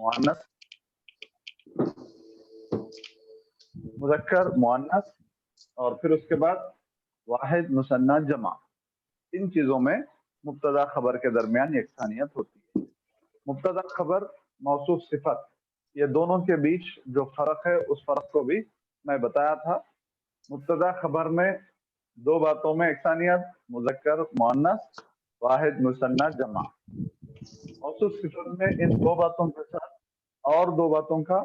मुअन्नस, मुज़क्कर मुअन्नस, और फिर उसके बाद वाहिद मुसन्ना जमा। इन चीजों में मुब्तदा खबर के दरमियान यकसानियत होती है। मुब्तदा खबर मौसूफ सिफत, ये दोनों के बीच जो फर्क है उस फर्क को भी मैं बताया था। मुब्तदा खबर में दो बातों में यकसानियत, मुज़क्कर मुअन्नस, वाहिद मुसन्ना जमा। मौसूफ सिफत में इन दो बातों के साथ और दो बातों का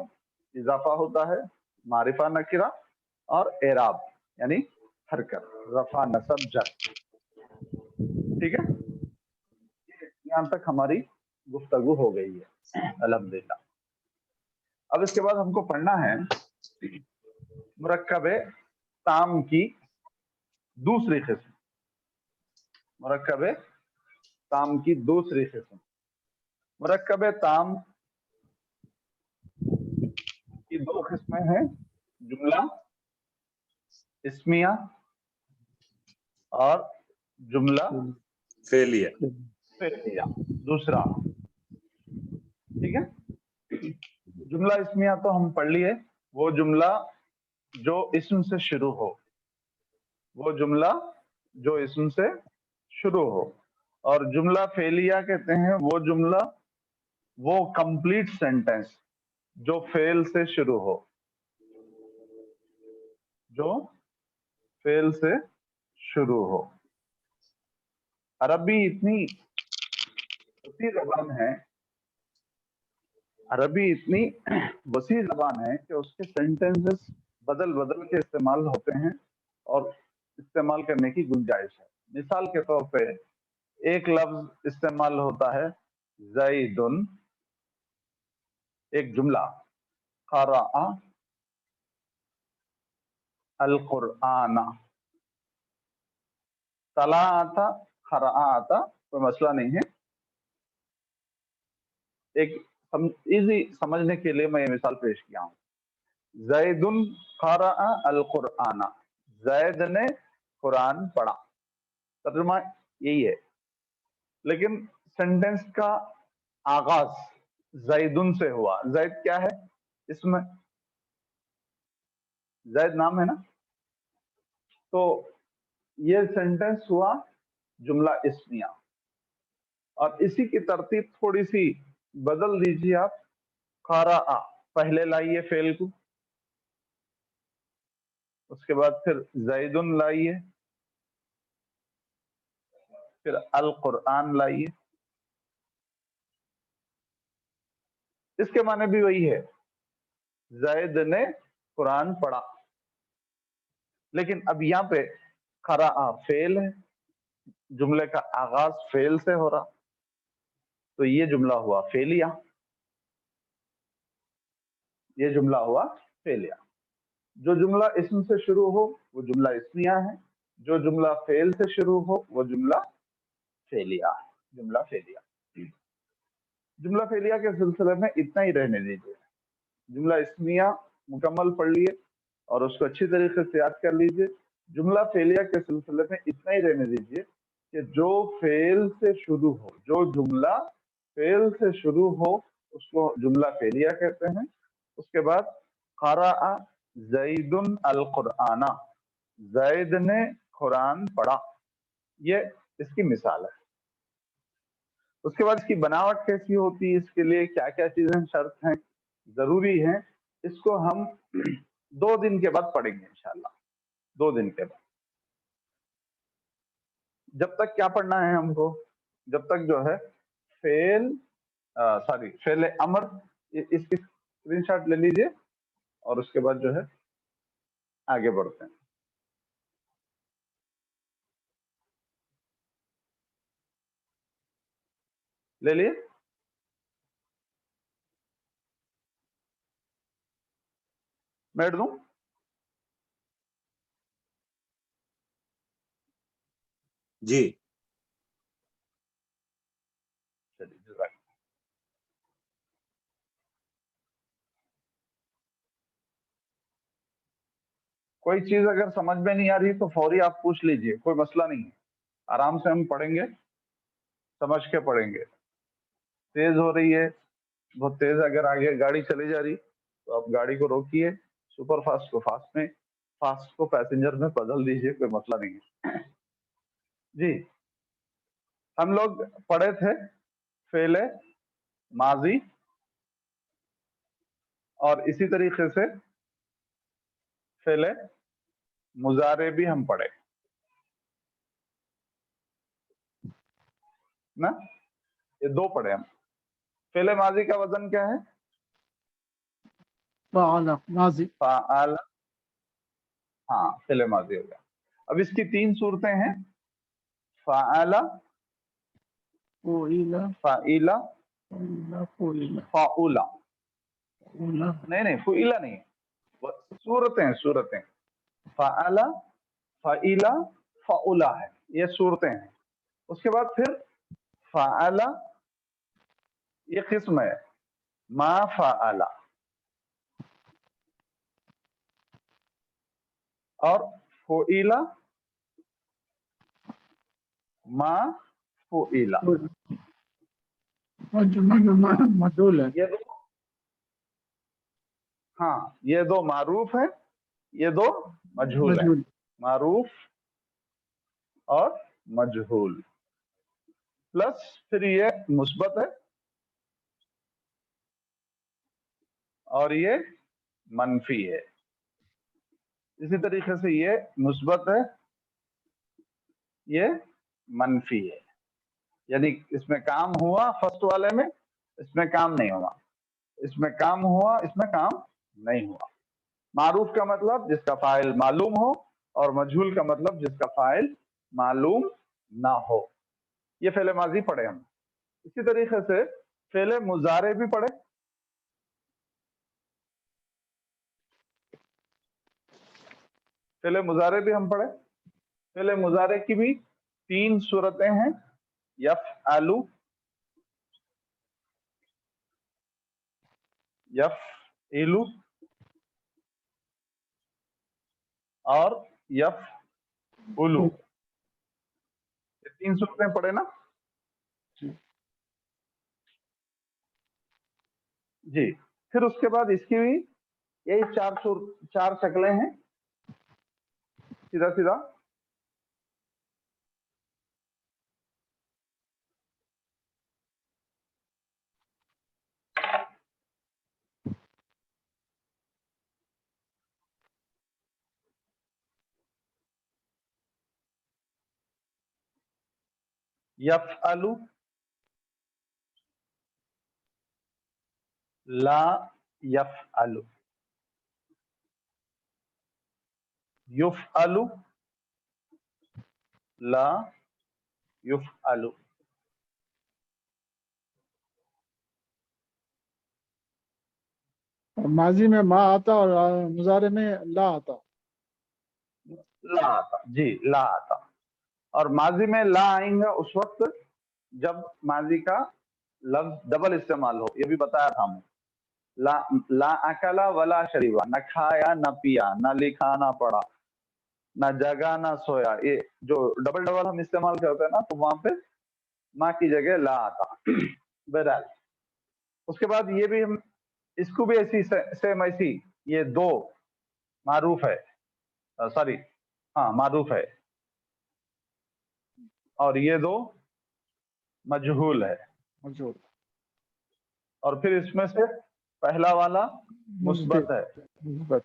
इजाफा होता है, मारिफा नकिरा और एराब यानी हरकत, रफा नसब जर। ठीक है, यहाँ तक हमारी गुफ्तगू हो गई है अल्हम्दुलिल्लाह। अब इसके बाद हमको पढ़ना है मुरक्कब ताम की दूसरी किस्म। मुरक्कब ताम की दूसरी किस्म, मुरक्कब ताम की दो किस्में हैं, जुमला इस्मिया और जुमला फेलिया। फेलिया दूसरा। ठीक है, जुमला इस्मिया तो हम पढ़ लिए, वो जुमला जो इस्म से शुरू हो, वो जुमला जो इस्म से शुरू हो। और जुमला फेलिया कहते हैं वो जुमला, वो कंप्लीट सेंटेंस जो फेल से शुरू हो, जो फेल से शुरू हो। अरबी इतनी वसी ज़बान है, अरबी इतनी वसी ज़बान है कि उसके सेंटेंसेस बदल बदल के इस्तेमाल होते हैं और इस्तेमाल करने की गुंजाइश है। मिसाल के तौर पे एक लफ्ज इस्तेमाल होता है ज़ैदुन, एक जुमला क़रअ अल क़ुरआन, तला आता क़रअ आता, कोई मसला नहीं है। एक इजी समझने के लिए मैं ये मिसाल पेश किया हूँ, ज़ैदुन क़रअ अल क़ुरआन, ज़ैद ने कुरान पढ़ा, तर्जुमा यही है। लेकिन सेंटेंस का आगाज ज़ैदुन से हुआ। ज़ैद क्या है इसमें, ज़ैद नाम है ना, तो ये सेंटेंस हुआ जुमला इस्मिया। और इसी की तरतीब थोड़ी सी बदल दीजिए आप, क़रअ पहले लाइए फेल को, उसके बाद फिर ज़ैदुन लाइए, फिर अल कुरआन लाइए। इसके माने भी वही है, ज़ैद ने कुरान पढ़ा। लेकिन अब यहाँ पे क़रअ फेल है, जुमले का आगाज फेल से हो रहा, तो ये जुमला हुआ फेलिया, ये जुमला हुआ फेलिया। जो जुमला इस्म से शुरू हो वो जुमला इस्मिया है, जो जुमला फेल से शुरू हो वो जुमला फेलिया है। जुमला फेलिया, जुमला फेलिया के सिलसिले में इतना ही रहने दीजिए। जुमला इस्मिया मुकम्मल पढ़ लिए और उसको अच्छी तरीके से याद कर लीजिए। जुमला फेलिया के सिलसिले में इतना ही रहने दीजिए कि जो फेल से शुरू हो, जो जुमला फेल से शुरू हो उसको जुमला फेलिया कहते हैं। उसके बाद क़रअ ज़ैदुन अल क़ुरआना, ज़ैद ने कुरान पढ़ा, ये इसकी मिसाल है। उसके बाद इसकी बनावट कैसी होती है, इसके लिए क्या क्या चीजें शर्त हैं, जरूरी है, इसको हम 2 दिन के बाद पढ़ेंगे इंशाल्लाह। 2 दिन के बाद। जब तक क्या पढ़ना है हमको, जब तक जो है फेल अमर, इसकी स्क्रीनशॉट ले लीजिए और उसके बाद जो है आगे बढ़ते हैं। ले लिए, बैठ दूं? जी चलिए, जज़ाक। कोई चीज अगर समझ में नहीं आ रही तो फौरी आप पूछ लीजिए, कोई मसला नहीं है। आराम से हम पढ़ेंगे, समझ के पढ़ेंगे। तेज हो रही है, बहुत तेज अगर आगे गाड़ी चली जा रही तो आप गाड़ी को रोकिए, सुपर फास्ट को फास्ट में, फास्ट को पैसेंजर में बदल दीजिए, कोई मसला नहीं है। जी, हम लोग पढ़े थे फेले माजी, और इसी तरीके से फेले मुजारे भी हम पढ़े ना, ये दो पढ़े हम। फेले माजी का वजन क्या है? फ़अल माजी। फ़अल, हाँ फेले माजी हो गया। अब इसकी तीन सूरतें हैं, फ़अला, फ़ुइला, फ़ाइला, फ़ुइला, फ़ुइला, फ़ाउला। फ़ुइला। नहीं, फ़ुइला नहीं, सूरतें सूरतें, फ़अला, फ़ाइला, फ़ाउला है, ये सूरतें हैं। उसके बाद फिर फ़अला, ये किस्म है, मा फ़अला, और फ़ुइला, मा फ़ुइला। मजहूल है। ये दो, हाँ ये दो मारूफ है, ये दो मजहूल है, मारूफ और मजहूल। प्लस फिर ये मुस्बत है और ये मनफी है। इसी तरीके से ये मुस्बत है, ये मनफी है, यानी इसमें काम हुआ फर्स्ट वाले में, इसमें काम नहीं हुआ, इसमें काम हुआ, इसमें काम नहीं हुआ। मारूफ का मतलब जिसका फाइल मालूम हो, और मजहूल का मतलब जिसका फाइल मालूम ना हो। ये फेले माजी पढ़े हम। इसी तरीके से फेले मुजारे भी पढ़े। फेले मुजारे भी हम पढ़े। फेले मुजारे की भी तीन सूरतें हैं, यफ़अलु, यफ़इलु और यफ़उलु। ये तीन सूरतें पढ़े ना जी। फिर उसके बाद इसकी भी यही चार शक्लें हैं, सीधा सीधा। यफ़अलु, ला यफ़अलु, युफ़अलु, ला युफ़अलु। माजी में मा आता और मुजारे में ला आता। ला आता जी, ला आता। और माजी में ला आएंगे उस वक्त जब माजी का लफ्ज डबल इस्तेमाल हो, ये भी बताया था हमने। ला अकला वला शरीबा, न खाया न पिया, न लिखा न पढ़ा, न जगा न सोया, ये जो डबल डबल हम इस्तेमाल करते हैं ना, तो वहां पे माँ की जगह ला आता। बहरहाल उसके बाद ये भी हम इसको भी ऐसी सेम ऐसी, ये दो मारूफ है, सॉरी हाँ मारूफ है, और ये दो मजहूल है। मजहूल। और फिर इसमें से पहला वाला मुस्बत है मुस्बत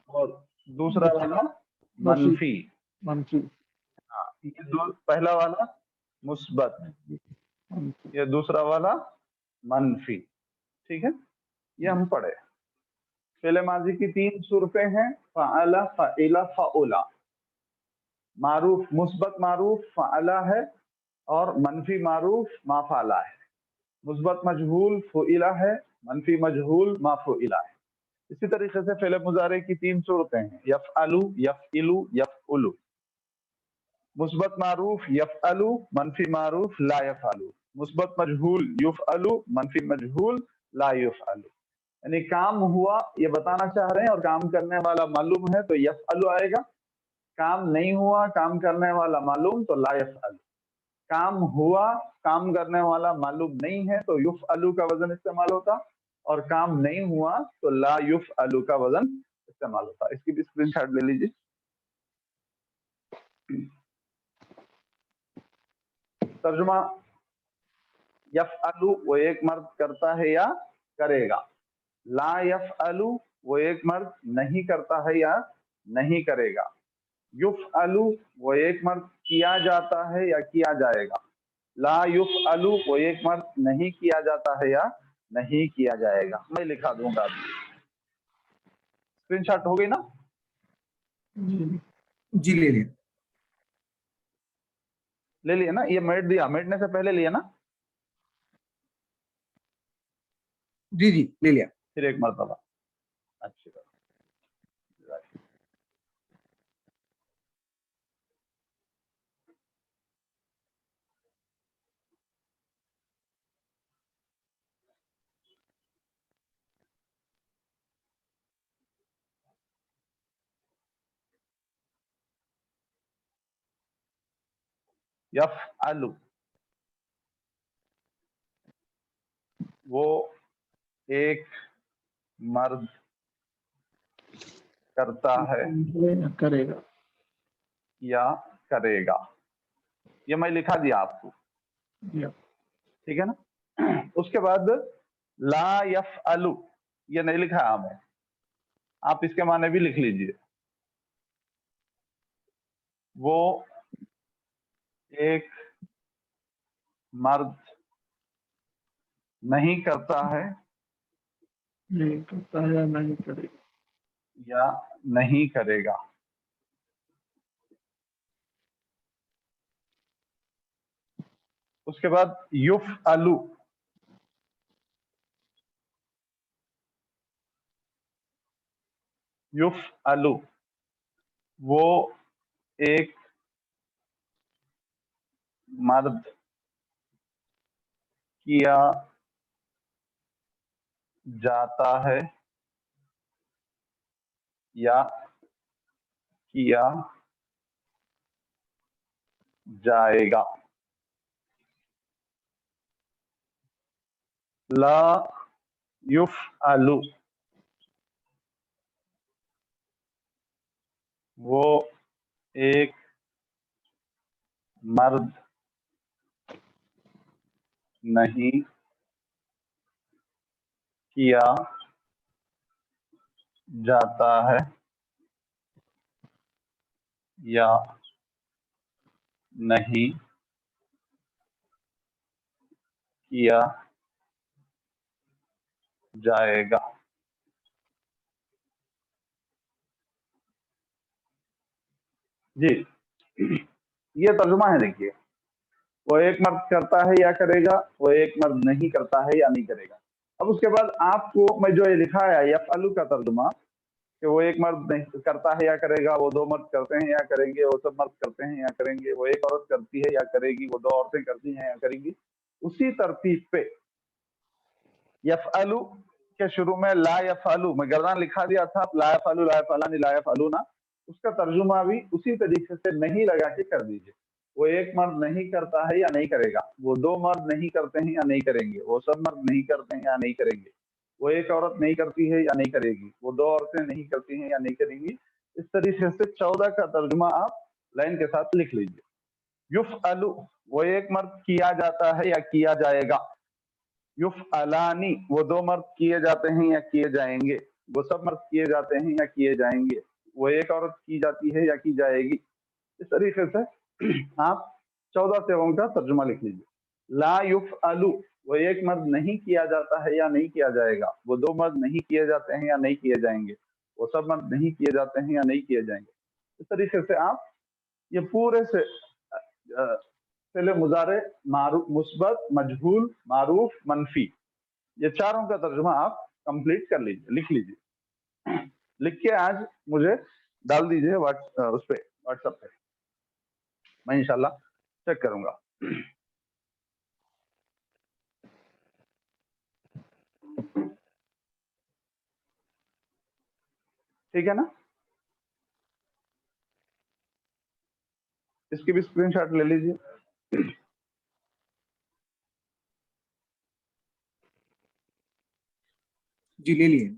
और दूसरा वाला मनफी। मनफी। हाँ, ये पहला वाला मुस्बत, ये दूसरा वाला मनफी। ठीक है, ये हम पढ़े। फेले माजी की तीन सूरतें हैं, फ़अला, फ़इला, फ़उला। मारूफ मुस्बत मारूफ फ़अला है, और मनफी मारूफ मा फ़अला है। मुस्बत मजहूल फ़ुइला है, मनफी मजहूल मा फ़ुइला है। इसी तरीके से फेले मुजारे की तीन सूरतें हैं, यफ़अलु, यफ़इलु, यफ़उलु। मुस्बत मारूफ यफ़अलु, मनफी मारूफ ला यफ़अलु। मुस्बत मजहूल युफ़अलु, मनफी मजहूल ला युफ़अलु। यानी काम हुआ ये बताना चाह रहे हैं और काम करने वाला मालूम है तो यफ़अलु आएगा, काम नहीं हुआ काम करने वाला मालूम तो ला यफ़अलु। काम हुआ, काम करने वाला मालूम नहीं है तो युफ अलू का वजन इस्तेमाल होता, और काम नहीं हुआ तो ला युफ अलू का वजन इस्तेमाल होता। इसकी भी स्क्रीनशॉट ले लीजिए। तर्जुमा, यफ अलू वो एक मर्द करता है या करेगा। ला यफ अलू वो एक मर्द नहीं करता है या नहीं करेगा। युफ अलू वो एक मर्द किया जाता है या किया जाएगा। ला युफ अलू वो एक मर्द नहीं किया जाता है या नहीं किया जाएगा। मैं लिखा दूंगा। स्क्रीनशॉट हो गई ना? जी ले लिया। ले लिया ना? ये मेट दिया, मेटने से पहले लिया ना? जी जी ले लिया। फिर एक मरतबा। अच्छी बात। यफ अलू वो एक मर्द करता है करेगा या करेगा। ये मैं लिखा दिया आपको, या ठीक है ना? उसके बाद ला यफ अलू ये नहीं लिखा है हमें, आप इसके माने भी लिख लीजिए। वो एक मर्द नहीं करता है नहीं करता है या नहीं करेगा। या नहीं करेगा। उसके बाद युफ अलू युफ अलू वो एक मर्द किया जाता है या किया जाएगा। ला युफ अलू वो एक मर्द नहीं किया जाता है या नहीं किया जाएगा। जी, ये तर्जुमा है। देखिए, वो एक मर्द करता है या करेगा, वो एक मर्द नहीं करता है या नहीं करेगा। अब उसके बाद आपको मैं जो ये लिखा है यफ़अलु का तर्जुमा, कि वो एक मर्द नहीं करता है या करेगा, वो दो मर्द करते हैं या करेंगे, वो सब मर्द करते हैं या करेंगे, वो एक औरत करती है या करेगी, वो दो औरतें करती हैं या करेंगी। उसी तरतीब पे यफ़अलु के शुरू में ला यफ़अलु मैं गर्दान लिखा दिया था, ला यफ़अलु ला यफ़अलानी ला यफ़अलूना, उसका तर्जुमा भी उसी तरीके से नहीं लगा के कर दीजिए। वो एक मर्द नहीं करता है या नहीं करेगा, वो दो मर्द नहीं करते हैं या नहीं करेंगे, वो सब मर्द नहीं करते हैं या नहीं करेंगे, वो एक औरत नहीं करती है या नहीं करेगी, वो दो औरतें नहीं करती हैं या नहीं करेंगी। इस तरीके से 14 का तर्जुमा आप लाइन के साथ लिख लीजिए। युफ़अलु वो एक मर्द किया जाता है या किया जाएगा। युफ़अलानी वो दो मर्द किए जाते हैं या किए जाएंगे, वो सब मर्द किए जाते हैं या किए जाएंगे, वो एक औरत की जाती है या की जाएगी। इस तरीके से आप 14 सेवों का तर्जुमा लिख लीजिए। ला युफ़अलु वो एक मर्द नहीं किया जाता है या नहीं किया जाएगा, वो दो मर्द नहीं किए जाते हैं या नहीं किए जाएंगे, वो सब मर्द नहीं किए जाते हैं या नहीं किए जाएंगे। इस तरीके से आप ये पूरे से पहले मुजारे, मारूफ, मुस्बत, मजहूल, मारूफ, मनफी, ये चारों का तर्जुमा आप कंप्लीट कर लीजिए, लिख लीजिए। लिख के आज मुझे डाल दीजिए उस पे व्हाट्सएप पे, मैं इंशाल्लाह चेक करूंगा। ठीक है ना? इसकी भी स्क्रीनशॉट ले लीजिए। जी ले लिए।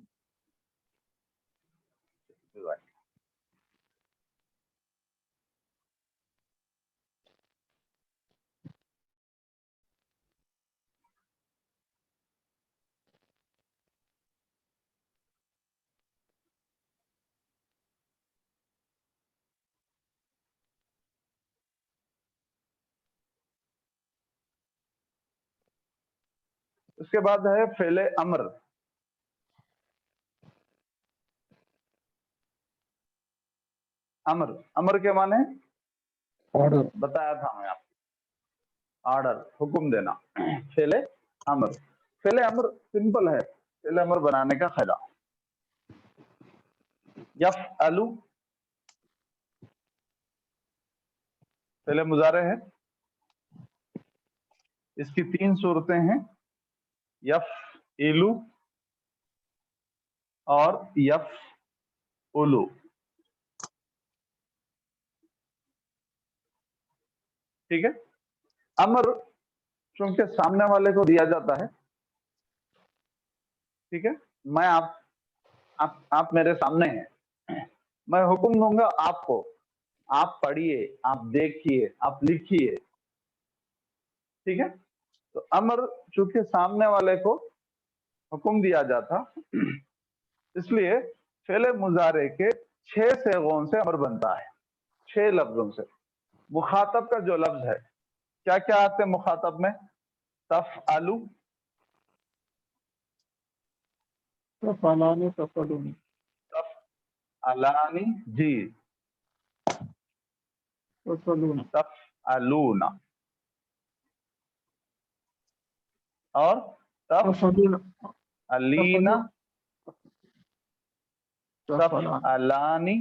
उसके बाद है फेले अमर। अमर, अमर के माने ऑर्डर, बताया था मैं आपको, ऑर्डर, हुक्म देना। फेले अमर, फेले अमर सिंपल है। फेले अमर बनाने का फायदा, यफ़अलु फेले मुजारे है, इसकी 3 सूरतें हैं, यफ़इलु और यफ़उलु। ठीक है। अमर चूंकि सामने वाले को दिया जाता है, ठीक है, मैं आप मेरे सामने हैं, मैं हुक्म दूंगा आपको, आप पढ़िए, आप देखिए, आप लिखिए। ठीक है। तो अमर चूंकि सामने वाले को हुक्म दिया जाता, इसलिए फेले मुजारे के 6 सेगों से अमर बनता है, 6 लफ्जों से। मुखातब का जो लफ्ज है, क्या क्या आते हैं मुखातब में? तफ़अलु, तफ़अलानी, तफ़अलूनी, तफ़अलानी, जी, तफ़अलूना, तफ़अलूना और तफ़अलूना, तफ़अलीना, तफ़अलान, तफ़अलानी,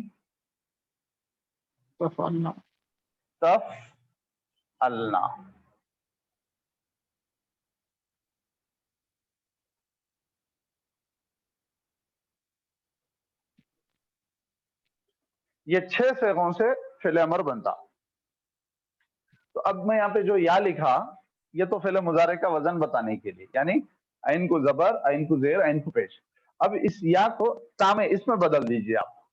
तफ़अलना, तफ़अलना। ये 6 सेगों से फेले अमर बनता। तो अब मैं यहाँ पे जो या लिखा, ये तो फेले मुजारे का वजन बताने के लिए, यानी आइन को जबर, आइन को जेर, आइन को पेश। अब इस या को तामे इसमें बदल दीजिए आप।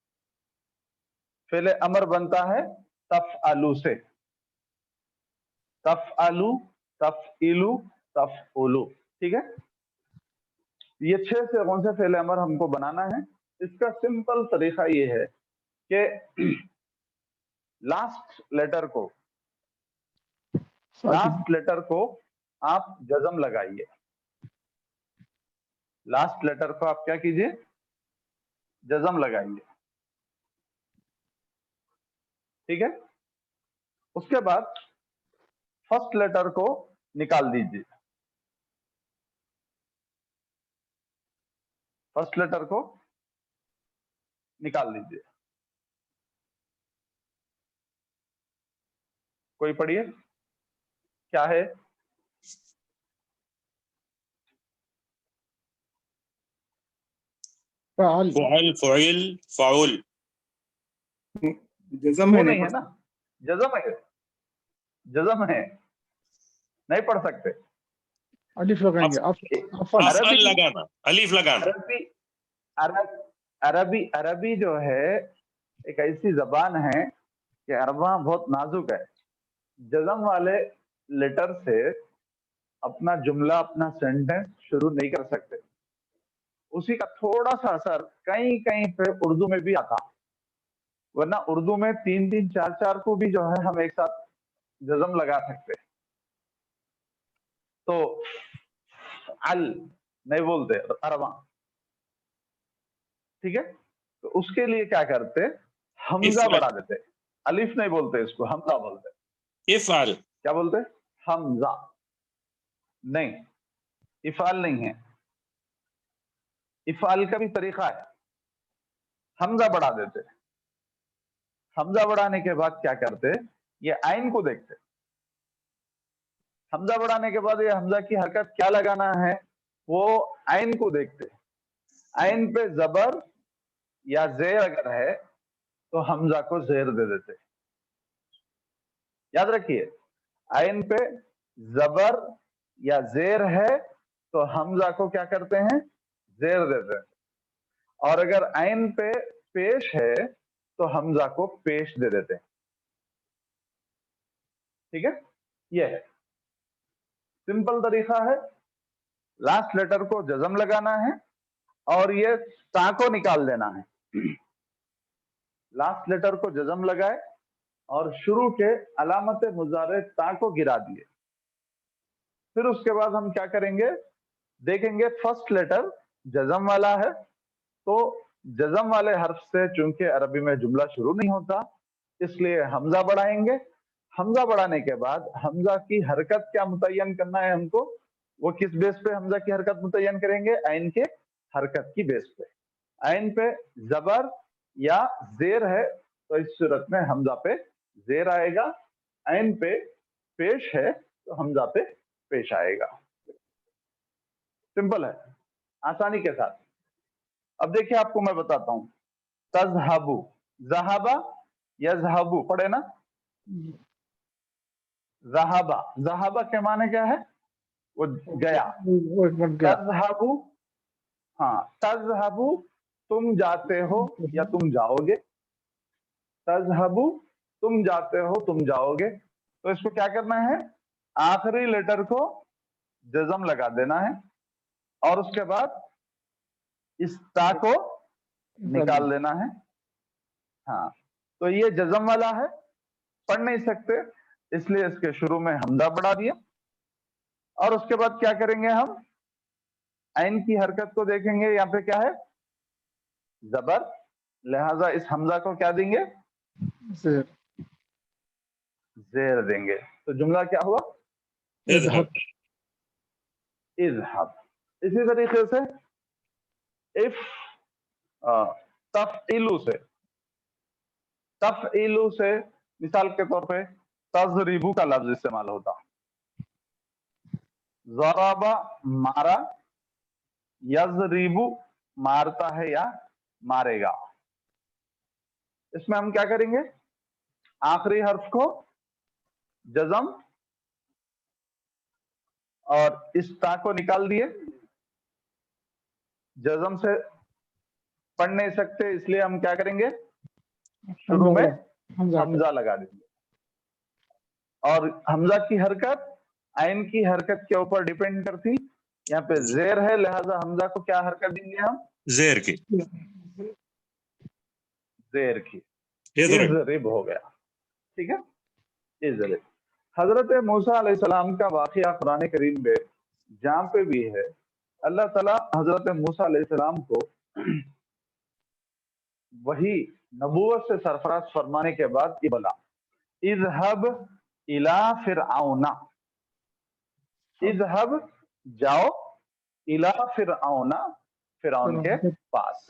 फेले अमर बनता है तफ़अलु से, तफ़अलु, तफ़इलु, तफ़उलु। ठीक है। ये 6 सेगों से फेले अमर हमको बनाना है। इसका सिंपल तरीका ये है कि लास्ट लेटर को आप जज़म लगाइए। लास्ट लेटर को आप क्या कीजिए? जज़म लगाइए। ठीक है। उसके बाद फर्स्ट लेटर को निकाल दीजिए। फर्स्ट लेटर को निकाल दीजिए। कोई पढ़िए, क्या है? फ़अल, फुअल, फुइल, फाउल। जज़म वो है, नहीं है ना, जज़म है, जज़म है, नहीं पढ़ सकते। अलिफ लगाएंगे, अफ़अल, अफअल लगाना, अलीफ लगाना। अरबी, अरबी जो है एक ऐसी जबान है कि अरबा बहुत नाजुक है। जज़म वाले लेटर से अपना जुमला, अपना सेंटेंस शुरू नहीं कर सकते। उसी का थोड़ा सा असर कहीं कहीं पे उर्दू में भी आता, वरना उर्दू में 3-3, 4-4 को भी जो है हम एक साथ जज़म लगा सकते हैं। तो अल नहीं बोलते अरबा। ठीक है। तो उसके लिए क्या करते? हमजा इफ़अल, बढ़ा देते। अलिफ नहीं बोलते, इसको हमजा बोलते। इफ़अल। क्या बोलते? हमजा। नहीं, इफाल नहीं है। इफाल का भी तरीका है, हमजा बढ़ा देते। हमजा बढ़ाने के बाद क्या करते? ये आइन को देखते। हमजा बढ़ाने के बाद ये हमजा की हरकत क्या लगाना है, वो आइन को देखते। आइन पे जबर या जेर अगर है तो हमजा को जेर दे देते। याद रखिए, आइन पे जबर या जेर है तो हमजा को क्या करते हैं? जेर देते हैं, और अगर आइन पे पेश है तो हमजा को पेश दे देते हैं। ठीक है, ये है सिंपल तरीका है। लास्ट लेटर को जज़म लगाना है और ये ता को निकाल देना है। लास्ट लेटर को जज़म लगाए और शुरू के अलामत मुजारे ता को गिरा दिए। फिर उसके बाद हम क्या करेंगे, देखेंगे फर्स्ट लेटर जज़म वाला है, तो जज़म वाले हर्फ से चूंकि अरबी में जुमला शुरू नहीं होता, इसलिए हमजा बढ़ाएंगे। हमजा बढ़ाने के बाद हमजा की हरकत क्या मुतय्यन करना है हमको, वो किस बेस पे हमजा की हरकत मुतय्यन करेंगे, आइन के हरकत की बेस पे। आइन पे जबर या जेर है तो इस सूरत में हमजा पे जेर आएगा, आइन पे पेश है तो हमजा पे पेश आएगा। सिंपल है, आसानी के साथ। अब देखिए आपको मैं बताता हूं, तज़हबु, ज़हाबा यज़हबु पढ़े ना, ज़हाबा, ज़हाबा के माने क्या है, वो गया। तज़हबु, हाँ तज़हबु तुम जाते हो या तुम जाओगे, तज़हबु तुम जाते हो तुम जाओगे। तो इसको क्या करना है, आखिरी लेटर को जज़म लगा देना है और उसके बाद इस ता को निकाल देना है। हाँ, तो ये जज़म वाला है, पढ़ नहीं सकते इसलिए इसके शुरू में हमजा बढ़ा दिया। और उसके बाद क्या करेंगे, हम आइन की हरकत को देखेंगे, यहाँ पे क्या है जबर, लिहाजा इस हमजा को क्या देंगे, जेर देंगे। तो जुमला क्या हुआ, اذهب इज़हब। इसी तरीके से इफ तफ़इलु से मिसाल के तौर पे तज़रिबु का लफ्ज इस्तेमाल होता, ज़राबा मारा, यज़रिबु मारता है या मारेगा। इसमें हम क्या करेंगे, आखिरी हर्फ को जज़म और इस ता को निकाल दिए। जज़म से पढ़ नहीं सकते इसलिए हम क्या करेंगे, शुरू में हमजा लगा देंगे और हमजा की हरकत आइन की हरकत के ऊपर डिपेंड करती। यहाँ पे जेर है लिहाजा हमजा को क्या हरकत देंगे हम, زير की जेर की, اضرب इज़रिब हो गया। ठीक है, इज़रिब। हजरत मूसा अलैहिस्सलाम का वाक़या कुरान करीम में जहाँ पे भी है, अल्लाह ताला हजरत मूसा अलैहिस्सलाम को वही नबूवत से सरफराज फरमाने के बाद ये बोला, इज़हब इला फिरऔना, इज़हब जाओ, इला फिरऔना फिरौन के पास।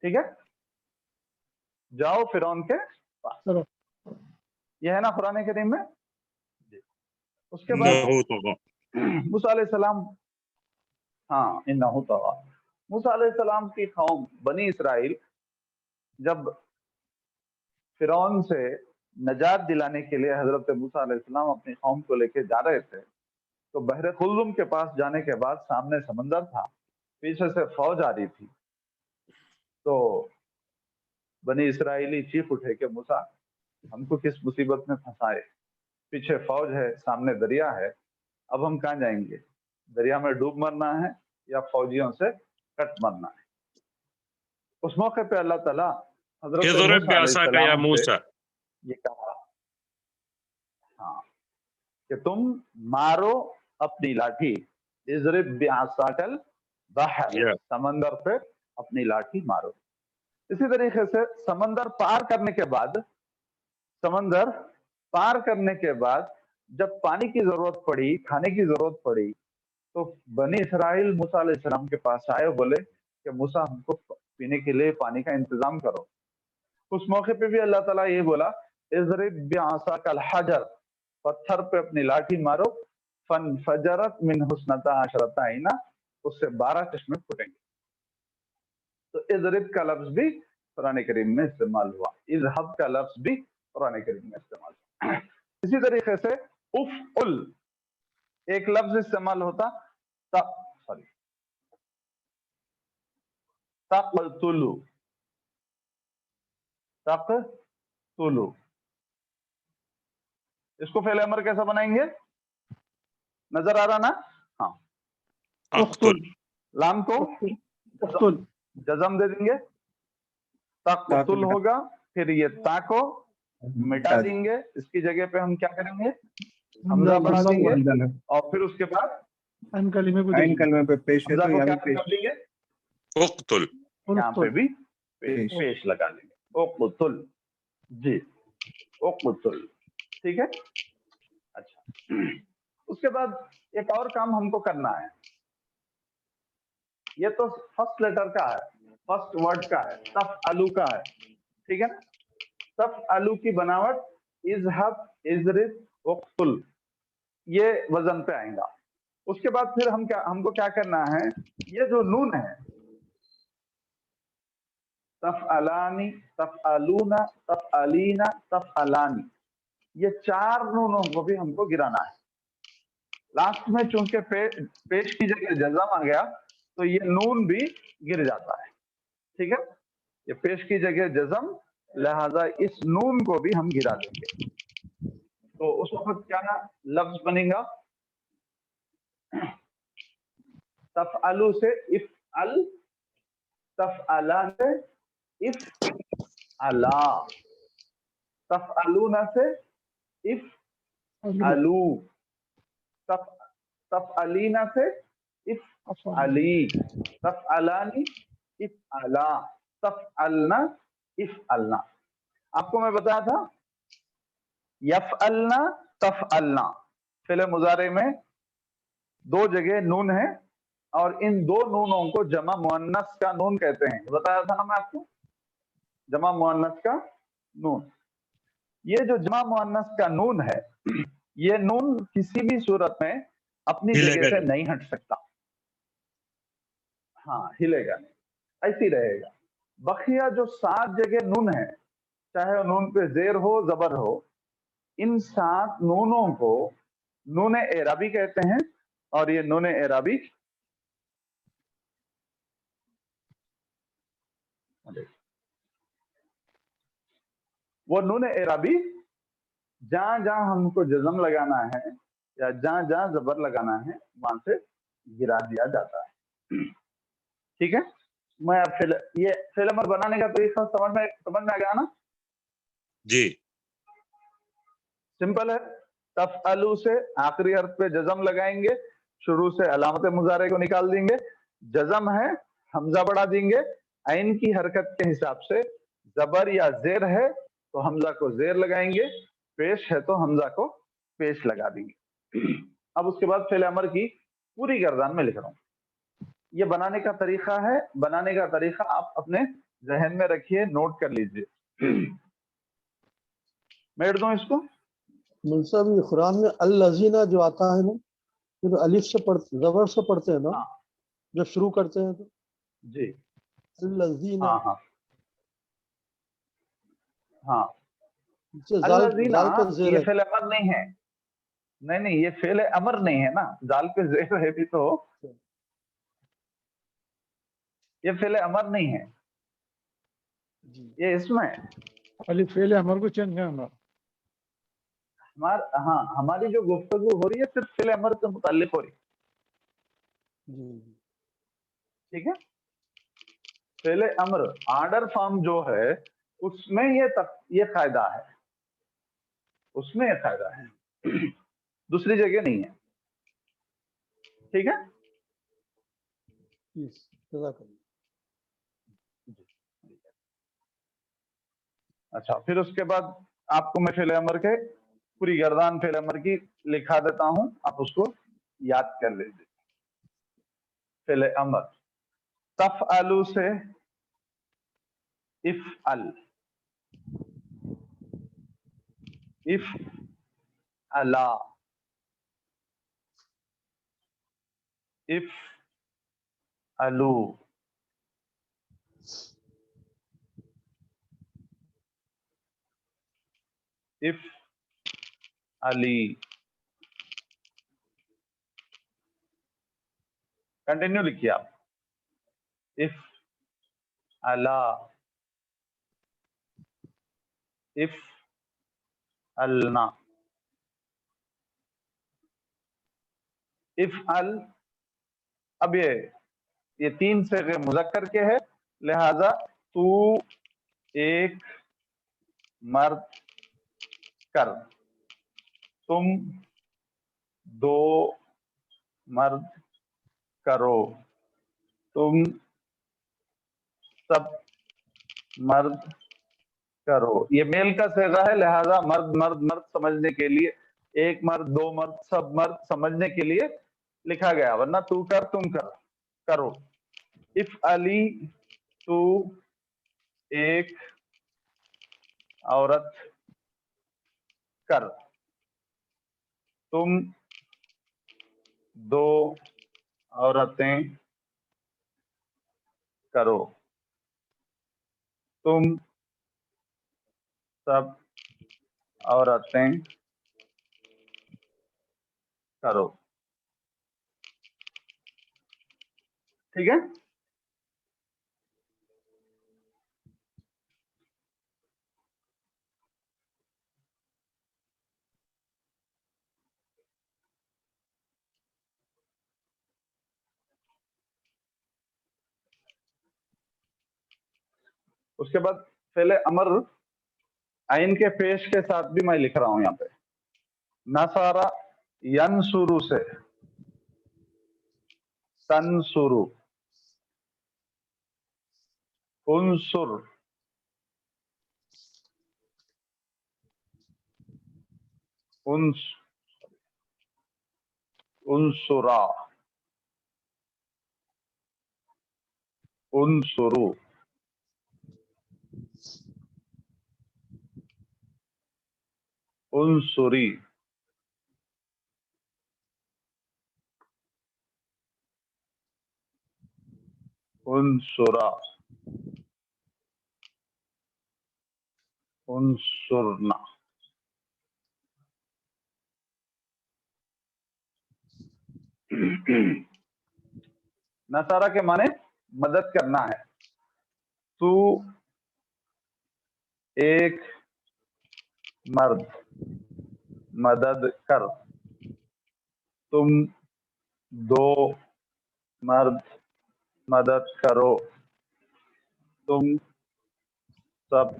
ठीक है, जाओ फिरौन के पास, यह है ना कुरान करीम में। उसके बाद إنه طغى मूसा अलैहिस्सलाम, हाँ इन्नहु तग़ा, मूसा अलैहिस्सलाम की कौम बनी इसराइल जब फिरौन से नजात दिलाने के लिए हजरत मूसा अलैहिस्सलाम अपनी कौम को लेकर जा रहे थे, तो बहरे कुल्लुम के पास जाने के बाद सामने समंदर था, पीछे से फौज आ रही थी। तो बनी इसराइली चीख उठे कि मूसा हमको किस मुसीबत में फंसाए, पीछे फौज है, सामने दरिया है, अब हम कहाँ जाएंगे, दरिया में डूब मरना है या फौजियों से कट मरना है। उस मौके पे अल्लाह ताला हजरत اضرب मूसा بعصاك يا अलैहिस्सलाम موسى से ये कहा, हाँ कि तुम मारो अपनी लाठी, इज़रिब बिअसाकल बहर, या समंदर पे अपनी लाठी मारो। इसी तरीके से समंदर पार करने के बाद, समंदर पार करने के बाद जब पानी की जरूरत पड़ी, खाने की जरूरत पड़ी, तो बनी इसराइल मूसा अलैहिस्सलाम के पास आए, बोले कि मूसा हमको पीने के लिए पानी का इंतजाम करो। उस मौके पे भी अल्लाह ताला ये बोला, इज़रिब बिअसाकल हजर, पत्थर पे अपनी लाठी मारो, फनफजरत मिन हुस्नता अशरता आइना, उससे 12 चश्मे फूटेंगे। तो इज़रिब का लफ्ज भी कुरान करीम में इस्तेमाल हुआ, इज़हब का लफ्ज भी कुरान करीम में इस्तेमाल हुआ। इसी तरीके से उफ़उल, एक लफ्ज इस्तेमाल होता तक़तुलु, तक़तुलु। इसको फेले अमर कैसा बनाएंगे, नजर आ रहा ना? हाँ, अक्तुल, लाम को उक्तुल, जजम दे देंगे, तक़तुल होगा, फिर ये ता को मिटा देंगे, इसकी जगह पे हम क्या करेंगे, हमजा बढ़ा देंगे, और फिर उसके बाद इन कलीमे को आइन कलमे पे पेश है हमजा तो को यहाँ क्या भी कर देंगे, उक्तुल, यहाँ पे भी पेश। पेश लगा देंगे, उक़तुल, जी उक़तुल, ठीक है। अच्छा, उसके बाद एक और काम हमको करना है, ये तो फर्स्ट लेटर का है, फर्स्ट वर्ड का है, तफ़अलु का है, ठीक है ना। तफ़अलु की बनावट इज़हब, इज़रिब, उक़तुल, ये वजन पे आएगा। उसके बाद फिर हमको क्या करना है, ये जो नून है, तफ़अलानी, तफ़अलूना, तफ़अलीना, तफ़अलानी, ये 4 नूनों को भी हमको गिराना है। लास्ट में चूंकि पेश की जगह जज़म आ गया तो ये नून भी गिर जाता है, ठीक है। ये पेश की जगह जज़म, लिहाजा इस नून को भी हम गिरा देंगे। तो उस वक्त क्या लफ्ज बनेगा, तफ़अलु से इफ़अल, तफ़अला से इफ़अला, तफ़अलूना से इफ़अलू, तफ़अलीना से इफ़अली, तफ़अलानी इफ़अला, तफ़अलना इफ़अलना। आपको मैं बताया था यफ़अलना तफ़अलना, फ़िल मुज़ारे में 2 जगह नून है और इन 2 नूनों को जमा मुअन्नस का नून कहते हैं, बताया था ना मैं आपको, जमा मुअन्नस का नून। ये जो जमा मुअन्नस का नून है, ये नून किसी भी सूरत में अपनी जगह से नहीं हट सकता, हाँ हिलेगा नहीं, ऐसी रहेगा। बखिया जो 7 जगह नून है, चाहे नून पे जेर हो जबर हो, इन 7 नूनों को नून एराबी कहते हैं, और ये नून एराबी वो नून एराबी जहां जहां हमको जज़म लगाना है या जहां जहां जबर लगाना है वहां से गिरा दिया जाता है, ठीक है। मैं अब ये फेल अमर बनाने का तरीका समझ में आ गया ना? जी, सिंपल है। तफ़अलु से आखिरी हर्फ पे जज़म लगाएंगे, शुरू से अलामत मुज़ारे को निकाल देंगे, जज़म है हमजा बढ़ा देंगे, आइन की हरकत के हिसाब से जबर या जेर है तो हमजा को जेर लगाएंगे, पेश है तो हमजा को पेश लगा देंगे। अब उसके बाद फेल अमर की पूरी गर्दान में लिख रहा हूं, ये बनाने का तरीका है, बनाने का तरीका आप अपने जहन में रखिए, नोट कर लीजिए। मैं दूं इसको, मुल्सा भी कुरान में अल्लज़ीना जो आता है ना, फिर अलिफ से जबर से पढ़ते हैं ना, हाँ जब शुरू करते हैं तो जी, अल्लज़ीना, हाँ हाँ हाँ, जाल अल्लज़ीना जाल पे जेर ये है। फेल अमर नहीं है, नहीं ये फेल अमर नहीं है ना, जाल पे जेर है भी तो ये फेल अमर नहीं है, ये इसमें अली फेल अमर को चेंज करना। हाँ हमारी जो गुफ्तगू हो रही है सिर्फ फेल अमर से मुताल्लिक हो रही है, ठीक है। फेल अमर आर्डर फॉर्म जो है उसमें ये फायदा है, उसमें ये फायदा है, दूसरी जगह नहीं है, ठीक है। अच्छा, फिर उसके बाद आपको मैं फेल अमर के पूरी गर्दान फेल अमर की लिखा देता हूं, आप उसको याद कर लीजिए। फेल अमर तफ़अलु से इफ़अल, इफ़अला, इफ़अलु, इफ़अली, कंटिन्यू लिखिए आप, इफ अला, इफ अलना, इफ अल। अब ये तीन से मुज़क्कर के है, लिहाजा तू एक मर्द कर, तुम दो मर्द करो, तुम सब मर्द करो। ये मेल का सेगा है, लिहाजा मर्द मर्द मर्द समझने के लिए, एक मर्द दो मर्द सब मर्द समझने के लिए लिखा गया, वरना तू कर तुम कर करो। इफ अली, तू एक औरत कर, तुम दो औरतें करो, तुम सब औरतें करो। ठीक है, उसके बाद पहले अमर आइन के पेश के साथ भी मैं लिख रहा हूं यहाँ पे, नसारा यनसुरु से तनसुरु, उनसुर, उनसुरा, उनसुरु, उनसुरी, उनसुरा, उनसुरना। नसारा के माने मदद करना है। तू एक मर्द मदद कर, तुम दो मर्द मदद करो, तुम सब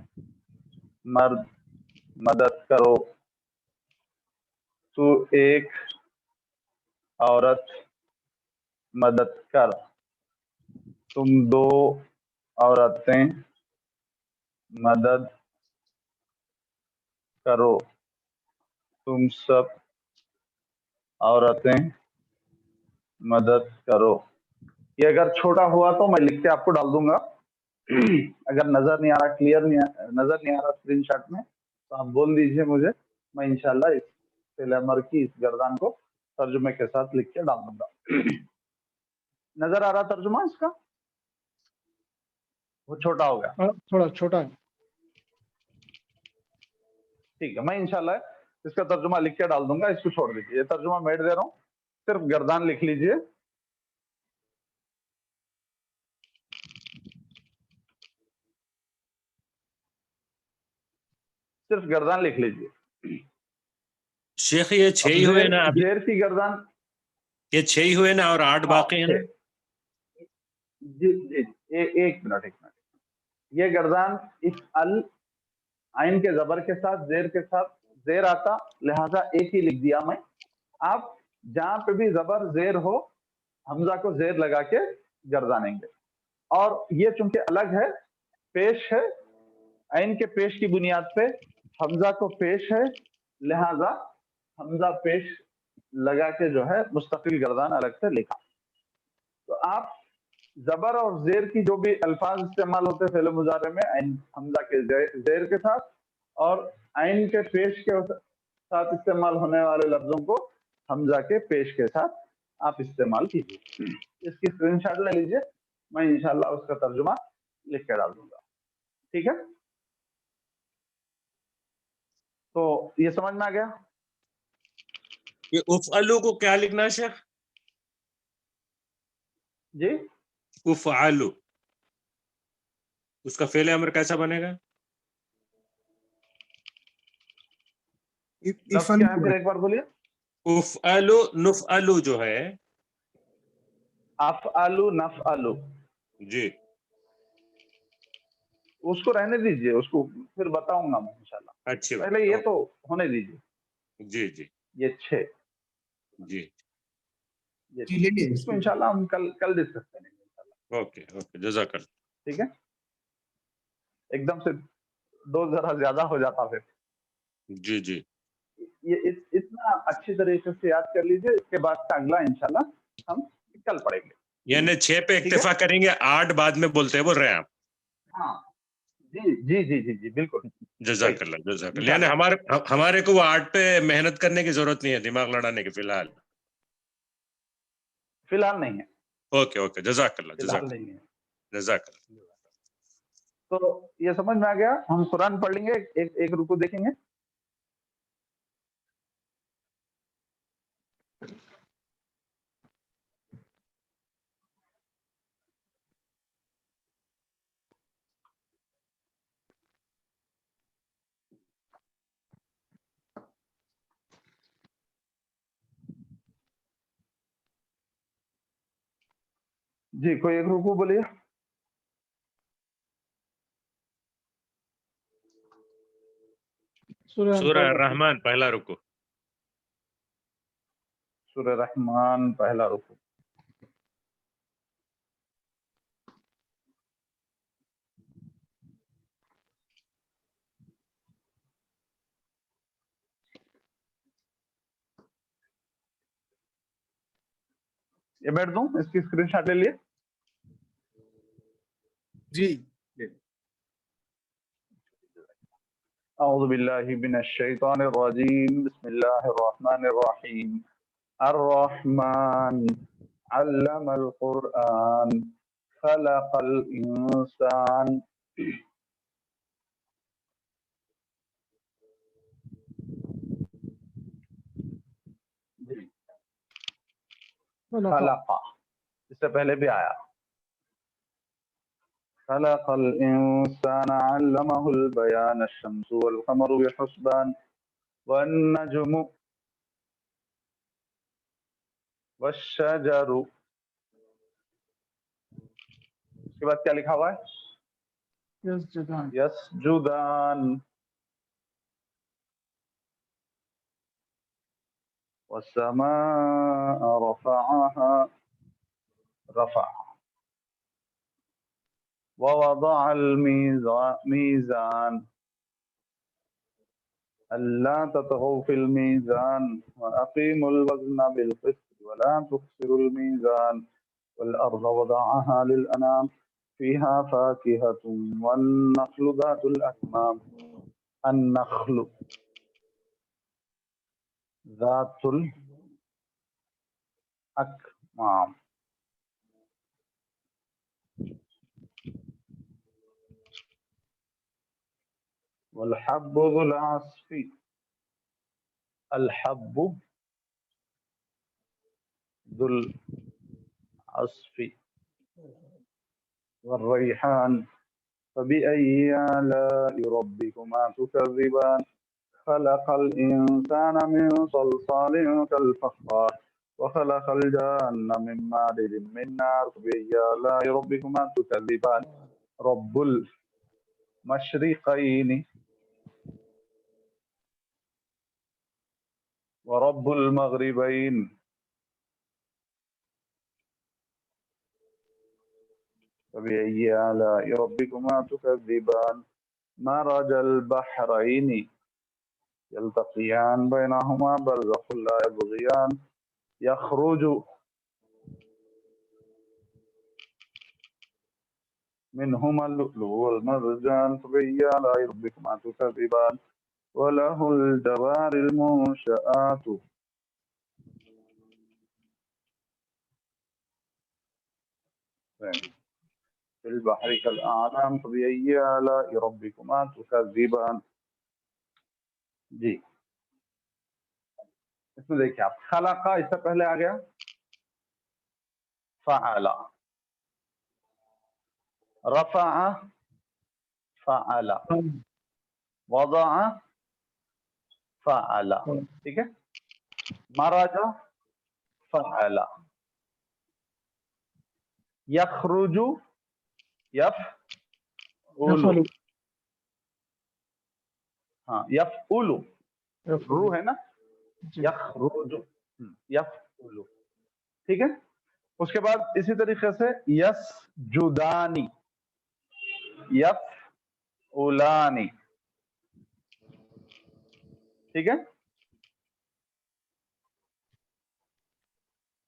मर्द मदद करो, तू एक औरत मदद कर, तुम दो औरतें मदद करो, तुम सब औरतें मदद करो। ये अगर छोटा हुआ तो मैं लिख के आपको डाल दूंगा, अगर नजर नहीं आ रहा, क्लियर नहीं नजर नहीं आ रहा स्क्रीनशॉट में, तो आप बोल दीजिए मुझे, मैं इंशाल्लाह इस फेल अमर की इस गर्दान को तर्जुमे के साथ लिख के डाल दूंगा। नजर आ रहा तर्जुमा इसका? वो छोटा हो गया, थोड़ा छोटा है। ठीक है, मैं इंशाल्लाह इसका तर्जुमा लिख के डाल दूंगा, इसको छोड़ दीजिए, ये तर्जुमा मैं दे रहा हूँ, सिर्फ गर्दान लिख लीजिए। सिर्फ गर्दान लिख लीजिए। शेख ये अब 6 हुए ना अभी? जेर की गर्दान, ये 6 हुए ना और 8 बाकी हैं ना? जी जी, एक मिनट। ये गर्दान इस अल आइन के जबर के साथ जेर के साथ, जेर आता लिहाजा एक ही लिख दिया मैं। आप जहां पे भी जबर जेर हो, हमजा को जेर लगा के गर्दानेंगे। और ये चूंकि अलग है, पेश है, आइन के पेश की बुनियाद पे हमजा को पेश है, लिहाजा हमजा पेश लगा के जो है मुस्तकिल गर्दान अलग से लिखा। तो आप जबर और जेर की जो भी अल्फाज इस्तेमाल होते हैं फेल मुजारे में, आइन हमजा के जेर के साथ और आइन के पेश के साथ इस्तेमाल होने वाले लफ्जों को हमजा के पेश के साथ आप इस्तेमाल कीजिए। इसकी स्क्रीनशॉट ले लीजिए, मैं इंशाल्लाह उसका तर्जुमा लिख के डाल दूंगा। ठीक है, तो ये समझ में आ गया? ये उफ़अलू को क्या लिखना है शेख? जी उफ़अलु, उसका फेल अमर कैसा बनेगा? लफ्ज क्या है फिर एक बार बोलिए। उफ़अलु नुफ़अलु जो है, अफ़अलु नफ़अलु, जी उसको रहने दीजिए, उसको फिर बताऊंगा मैं इंशाल्लाह। अच्छी बात, पहले ये तो होने दीजिए। जी जी ये 6 जी, ये जी ले लिए इसको इंशाल्लाह हम कल डिस्कस करेंगे इंशाल्लाह। ओके ओके, जज़ाकल्लाह। ठीक है, एकदम से डोज जरा ज्यादा हो जाता फिर। जी जी, ये इतना अच्छी तरीके से याद कर लीजिए, इसके बाद का अगला इंशाल्लाह हम कल पढ़ेंगे। यानी 6 पे ठीक है, इक्तिफा करेंगे, 8 बाद में बोल रहे हैं आप। हाँ जी जी जी जी जी बिल्कुल सही, जज़ाकल्लाह जज़ाकल्लाह, यानी इंशाल्लाह। हमारे को वो 8 पे मेहनत करने की जरूरत नहीं है, दिमाग लड़ाने की फिलहाल। फिलहाल नहीं है, ओके ओके, जज़ाकल्लाह फिलहाल नहीं है। जज़ाकल्लाह। तो ये समझ में आ गया। हम कुरान पढ़ लेंगे, एक रुकू देखेंगे। जी कोई एक रुकू बोलिए। सूरह रहमान पहला रुकू। सूरह रहमान पहला रुकू। ये बैठ दूं, इसकी स्क्रीनशॉट ले लिए। जी ले लिए। أعوذ بالله من الشيطان الرجيم بسم الله الرحمن الرحيم الرحمن علم القرآن خلق الإنسان خلق، इससे पहले भी आया خلق الإنسان علمه البيان الشمس والقمر بحسبان والنجم والشجر، उसके बाद क्या लिखा हुआ है? यसजुदान والسماء رفعها رفع ووضع الميزان ألا تطغوا في الميزان وأقيموا الوزن بالقسط ولا تخسروا الميزان والأرض وضعها للأنام فيها فاكهة والنخل ذات الأكمام النخل ذات الأكمام والحب ذو العصف الحب ذو العصف والريحان فبأي آلاء ربكما تكذبان خلق الإنسان من صلصال كالفخار وخلق الجان من مارد من نار فبأي آلاء ربكما تكذبان رب المشرقين ورب المغربين فبأي آلاء ربكما تكذبان مرج البحرين يلتقيان بينهما برزخ لا يبغيان يخرج منهما اللؤلؤ والمرجان فبأي آلاء ربكما تكذبان وله الجوار المنشآت في البحر كالأعلام فبأي آلاء ربكما تكذبان. جی اس میں دیکھیں آپ خلقہ اس سے پہلے آ گیا فعلا، रफ़अ फ़अला, वज़अ फ़अला, ठीक है। मरज फ़अला, यखरुजु यफ़उलु, यफअलु, हाँ यफ़उलु, रू है ना, जी। यखरुजु, यफ़उलु, ठीक है। उसके बाद इसी तरीके से यसजुदानी, यफ़उलानी, ठीक है।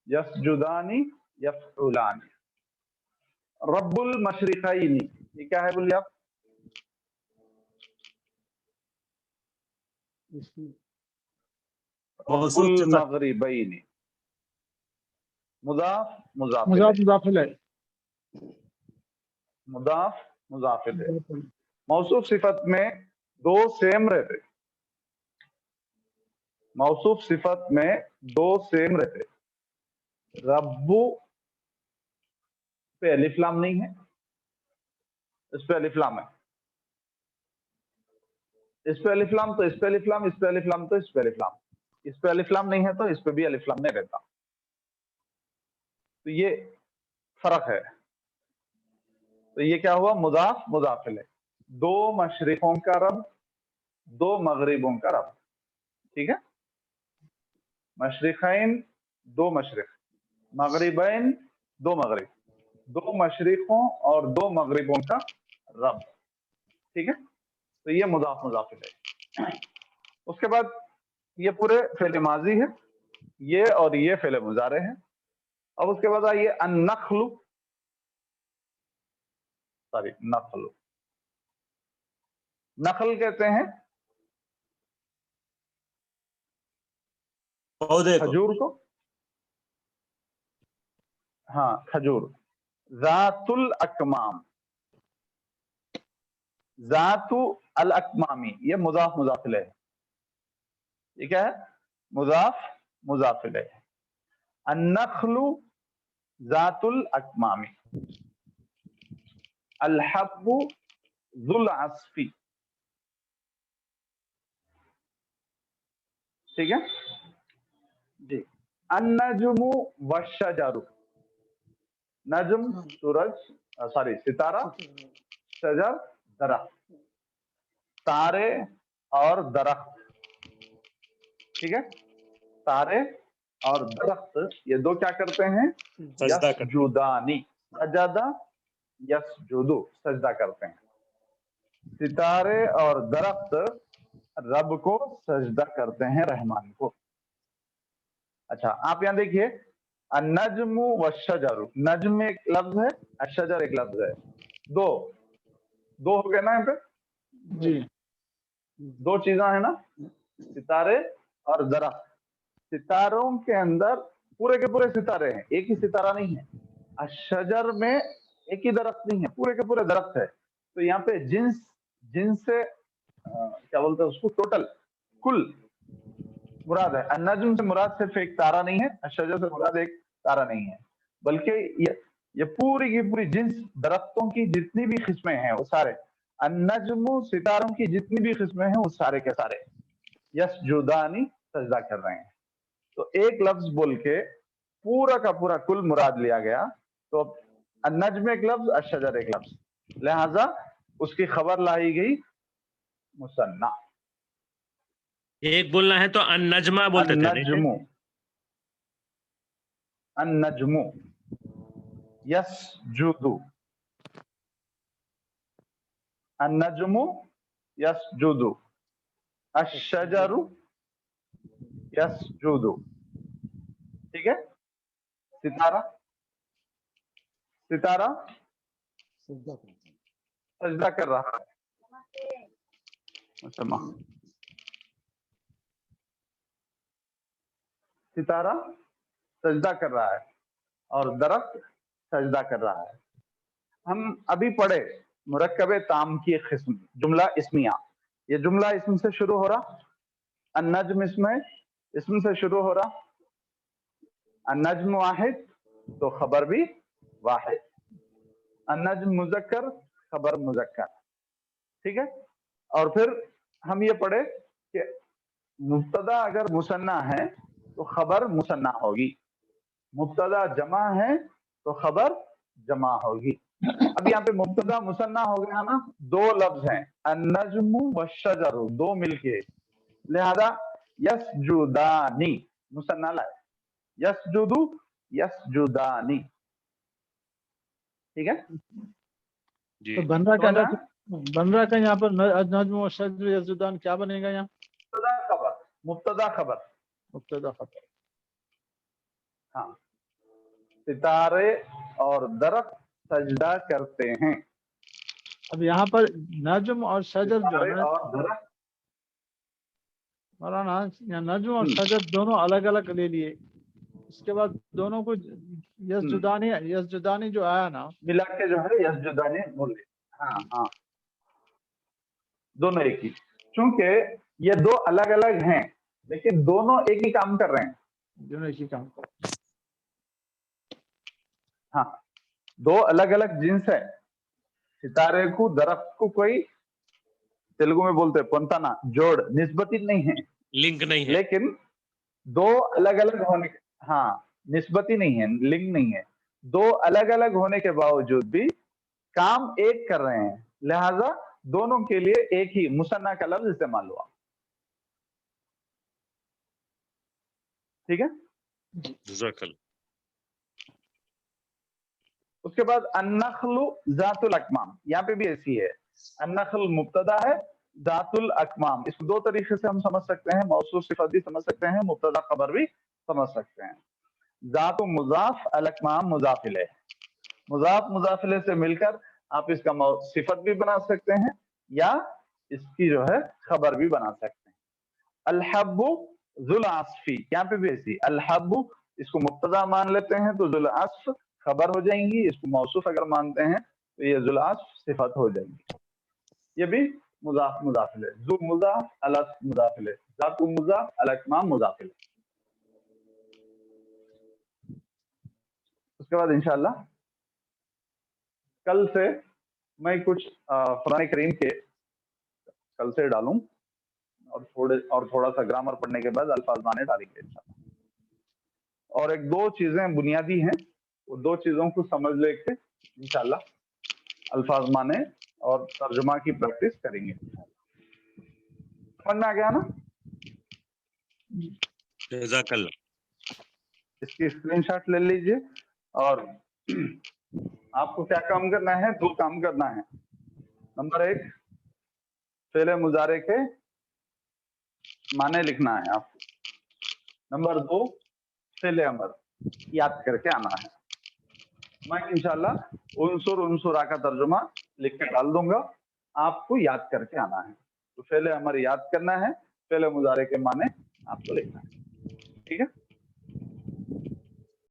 यसजुदानी यफ़उलानी। रब्बुल मशरिक़ैनी, ये क्या है बोलिए आप? मौसूफ रब्बुल सिफत मग़रिबैनी, मुज़ाफ़ मुज़ाफ़ मुज़ाफ इलैह, मुज़ाफ इलैह, मुज़ाफ़ मुज़ाफ़ इलैह। मौसूफ सिफत में दो सेम रहते, मौसूफ सिफत में दो सेम रहते। रब्बु पे अलिफ लाम नहीं है, इस पे अलिफ लाम है, इस पे अलिफ लाम तो इस पे अलिफ लाम, इस पे अलिफ लाम तो इस पे अलिफ लाम, इस पे अलिफ लाम नहीं है तो इस पे भी अलिफ लाम नहीं रहता। तो ये फर्क है। तो ये क्या हुआ? मुज़ाफ मुज़ाफ इलैह, दो मशरिकों का रब, दो मगरिबों का रब, ठीक है। मशरिकैन दो मशरिक, मगरिबैन दो मगरिब, दो मशरिकों और दो मगरिबों का रब, ठीक है। तो ये मुज़ाफ मुज़ाफ इलैह। उसके बाद ये पूरे फेल माजी है, ये और ये फेल मुजारे हैं। अब उसके बाद आइए अन्नख्लु, सॉरी नख्लु, नखल कहते हैं पौधे को, खजूर को, हाँ खजूर। जातुल अकमाम, जातु अल अकमामी, ये मुज़ाफ मुज़ाफ इलैह है। ये क्या है? मुज़ाफ मुज़ाफ इलैह है। अन्नख्लु जातुल अकमामी, अल हब्बु ज़ुल अस्फी, ठीक है जी। अन्नजुमु वश्शजरु, नजम सूरज, सॉरी सितारा, शजर दरख्त, तारे और दरख्त, ठीक है। तारे और दरख्त ये दो क्या करते हैं? सजदा करते हैं। यसजुदानी, सजदा यसजुदु, सजदा करते हैं। सितारे और दरख्त रब को सजदा करते हैं, रहमान को। अच्छा आप यहाँ देखिए, अन्नज्मु वश्शजरु, नज्म एक लफ्ज है, अश्शजर एक लफ्ज है, दो दो हो गए ना यहाँ पे, जी। दो चीजें है ना, सितारे और दरख्त। सितारों के अंदर पूरे के पूरे सितारे हैं, एक ही सितारा नहीं है। अश्शजर में एक ही दरख्त नहीं है, पूरे के पूरे दरख्त है। तो यहाँ पे जिन्स, जिन्स से क्या बोलते हैं उसको, टोटल, कुल मुराद है। अन्नजुम से मुराद सिर्फ एक तारा नहीं है, अश्शजर से मुराद एक तारा नहीं है, बल्कि ये पूरी की पूरी जिन्स, दरख्तों की जितनी भी किस्में हैं वो सारे, अन्नजुम सितारों की जितनी भी किस्में हैं वो सारे के सारे यसजुदानी, सजदा कर रहे हैं। तो एक लफ्ज बोल के पूरा का पूरा कुल मुराद लिया गया। तो अन्नज्म एक लफ्ज, अश्शजर एक लफ्ज, लिहाजा उसकी खबर लाई गई मुसन्ना। एक बोलना है तो अन्नजमा बोलते थे, नहीं थे? अन्नज्मु, अन्नज्मु यसजुदु, अन्नज्मु यसजुदु, अश्शजरु यसजुदु, ठीक है। सितारा, सितारा सजदा कर रहा है, सितारा सजदा कर रहा है और दरख्त सजदा कर रहा है। हम अभी पढ़े मुरक्कबे ताम की एक किस्म, जुमला इस्मिया। ये जुमला इसम से शुरू हो रहा, अन्नज्म इसमें इसम से शुरू हो रहा, अन्नज्म वाहिद तो खबर भी वाहिद, अन्नज्म मुजक्कर, खबर मुजक्कर, ठीक है। और फिर हम ये पढ़े कि मुब्तदा अगर मुसन्ना है तो खबर मुसन्ना होगी, मुब्तदा जमा है तो खबर जमा होगी। अब यहाँ पे मुब्तदा मुसन्ना हो गया ना, दो लफ्ज हैं अन्नज्मु व शजरु, दो मिलके, लिहाजा यस्जुदानी मुसन्ना लाए, यस्जुदु यस्जुदानी, ठीक है। जी तो बन रहा क्या तो ना बन रहा क्या यहाँ पर नज्म और शज्र यज़ुदान, क्या बनेगा यहाँ? मुब्तदा खबर, मुब्तदा खबर, मुब्तदा खबर। हाँ, सितारे और दरख्त सजदा करते हैं। अब यहाँ पर नज्म और शजर जो है सितारे ना, और दरख्त, मौलाना यहाँ नज्म और शजर दोनों अलग अलग ले लिए, इसके बाद दोनों को यज़जुदानी जो आया ना, मिला के जो है यस्जुदानी बोले। हाँ हाँ, दोनों एक ही, क्योंकि ये दो अलग अलग हैं लेकिन दोनों एक ही काम कर रहे हैं। दोनों एक ही काम कर। हाँ, दो अलग अलग जिन्स है, सितारे को दरख्त को कोई तेलुगु में बोलते हैं पंताना, जोड़ निस्बती नहीं है, लिंक नहीं है, लेकिन दो अलग अलग होने, हाँ निस्बती नहीं है, लिंक नहीं है, दो अलग अलग होने के बावजूद भी काम एक कर रहे हैं, लिहाजा दोनों के लिए एक ही मुसन्ना का लफ्ज इस्तेमाल हुआ, ठीक है। जज़ाकल्लाह। उसके बाद अन्नखलु जातुल अकमाम, यहाँ पे भी ऐसी है, अन्नखल मुब्तदा है, जातुल अकमाम, इसको दो तरीके से हम समझ सकते हैं, मौसूफ सिफत भी समझ सकते हैं, मुब्तदा खबर भी समझ सकते हैं। जातु मुजाफ अल अकमाम मुजाफ इलैह, मुजाफ मुजाफ इलैह से मिलकर आप इसका सिफत भी बना सकते हैं या इसकी जो है खबर भी बना सकते हैं। अल-हब्बु ज़ुल अस्फी, यहाँ पे भी ऐसी, अल-हब्बु इसको मुब्तदा मान लेते हैं तो ज़ुल अस्फ खबर हो जाएंगी, इसको मौसूफ अगर मानते हैं तो ये ज़ुल अस्फ सिफत हो जाएंगी। ये भी मुजाफ मुजाफ इलैह, ज़ु मुजाफ अल अस्फ मुजाफ इलैह, ज़ातु मुजाफ अल अकमाम मुजाफ इलैह। उसके बाद इंशाअल्लाह कल से मैं कुछ कुरान करीम के कल से डालूं और थोड़ा सा ग्रामर पढ़ने के बाद अल्फाज माने डालेंगे इंशाअल्लाह। और एक दो चीजें बुनियादी हैं, वो दो चीजों को समझ लेके इंशाअल्लाह अल्फाज माने और तर्जुमा की प्रैक्टिस करेंगे। समझ में आ गया ना? जज़ाकल्लाह। इसकी स्क्रीनशॉट ले लीजिए और आपको क्या काम करना है, दो काम करना है। नंबर एक, फेले मुजारे के माने लिखना है आपको। नंबर दो, फेले अमर याद करके आना है। मैं इंशाल्लाह उनसुरा का तर्जुमा लिख के डाल दूंगा, आपको याद करके आना है। तो फेले अमर याद करना है, फेले मुजारे के माने आपको लिखना है, ठीक है।